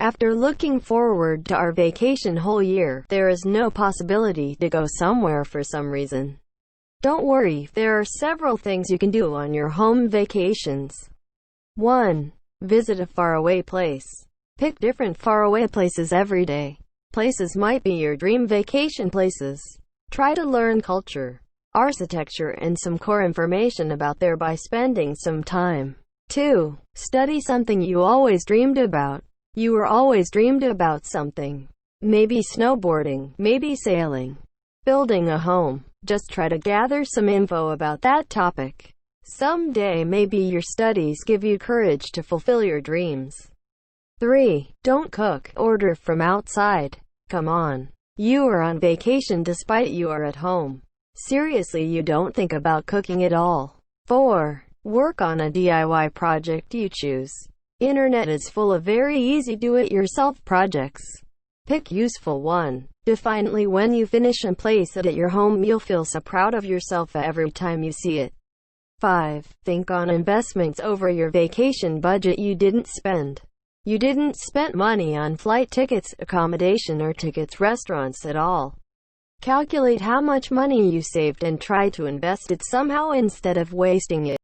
After looking forward to our vacation whole year, there is no possibility to go somewhere for some reason. Don't worry, there are several things you can do on your home vacations. 1. Visit a faraway place. Pick different faraway places every day. Places might be your dream vacation places. Try to learn culture, architecture, and some core information about there by spending some time. 2. Study something you always dreamed about. You were always dreamed about something. Maybe snowboarding, maybe sailing, building a home. Just try to gather some info about that topic. Someday maybe your studies give you courage to fulfill your dreams. 3. Don't cook, order from outside. Come on. You are on vacation despite you are at home. Seriously, you don't think about cooking at all. 4. Work on a DIY project you choose. Internet is full of very easy do-it-yourself projects. Pick useful one. Definitely when you finish and place it at your home, you'll feel so proud of yourself every time you see it. 5. Think on investments over your vacation budget you didn't spend. You didn't spend money on flight tickets, accommodation, or tickets restaurants at all. Calculate how much money you saved and try to invest it somehow instead of wasting it.